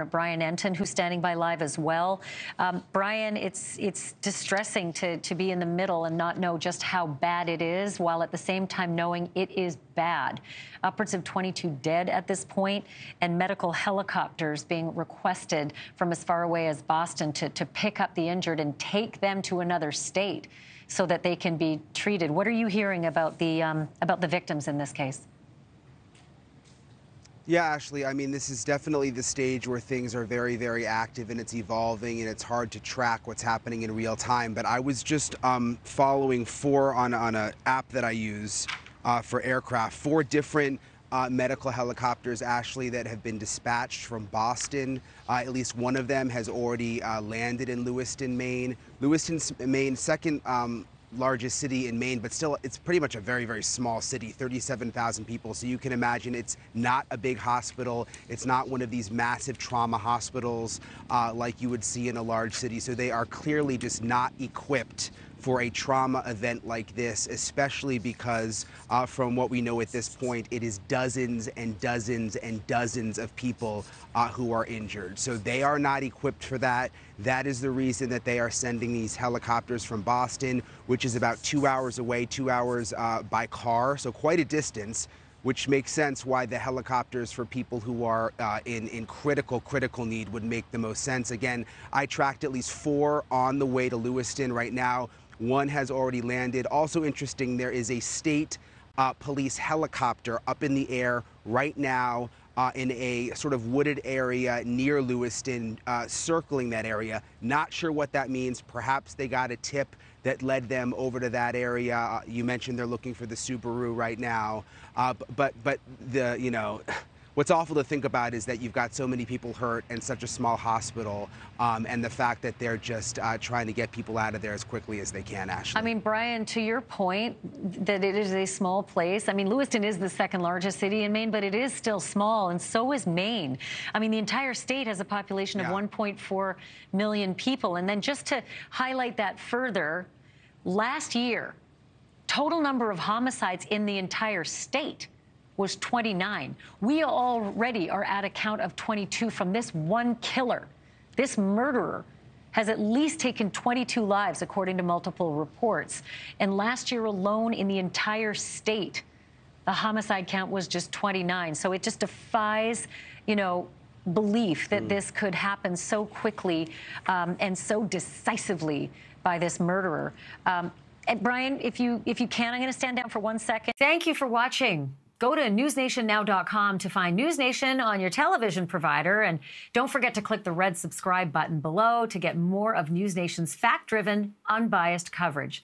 Brian Entin, who's standing by live as well. Brian, it's distressing to be in the middle and not know just how bad it is, while at the same time knowing it is bad. Upwards of 22 dead at this point, and medical helicopters being requested from as far away as Boston to pick up the injured and take them to another state so that they can be treated. What are you hearing about the victims in this case? Yeah, Ashleigh, I mean, this is definitely the stage where things are very, very active and it's evolving and it's hard to track what's happening in real time. But I was just following on an app that I use for aircraft, 4 different medical helicopters, Ashleigh, that have been dispatched from Boston. At least one of them has already landed in Lewiston, Maine. Lewiston's Maine, second largest city in Maine, but still it's pretty much a very, very small city, 37,000 people. So you can imagine it's not a big hospital. It's not one of these massive trauma hospitals like you would see in a large city. So they are clearly just not equipped for a trauma event like this, especially because from what we know at this point, it is dozens and dozens and dozens of people who are injured. So they are not equipped for that. That is the reason that they are sending these helicopters from Boston, which is about 2 hours away, 2 hours by car, so quite a distance, which makes sense why the helicopters for people who are in critical need would make the most sense. Again, I tracked at least 4 on the way to Lewiston right now. 1 has already landed. Also interesting, there is a state police helicopter up in the air right now in a sort of wooded area near Lewiston, circling that area. Not sure what that means. Perhaps they got a tip that led them over to that area. You mentioned they're looking for the Subaru right now, but what's awful to think about is that you've got so many people hurt in such a small hospital, and the fact that they're just trying to get people out of there as quickly as they can, Ashleigh. I mean, Brian, to your point that it is a small place, I mean, Lewiston is the 2nd largest city in Maine, but it is still small, and so is Maine. I mean, the entire state has a population of 1.4 million people. And then just to highlight that further, last year, total number of homicides in the entire state was 29. We already are at a count of 22 from this one killer. This murderer has at least taken 22 lives, according to multiple reports. And last year alone in the entire state, the homicide count was just 29. So it just defies, belief that this could happen so quickly and so decisively by this murderer. And Brian, if you can, I'm going to stand down for 1 second. Thank you for watching. Go to newsnationnow.com to find NewsNation on your television provider. And don't forget to click the red subscribe button below to get more of NewsNation's fact-driven, unbiased coverage.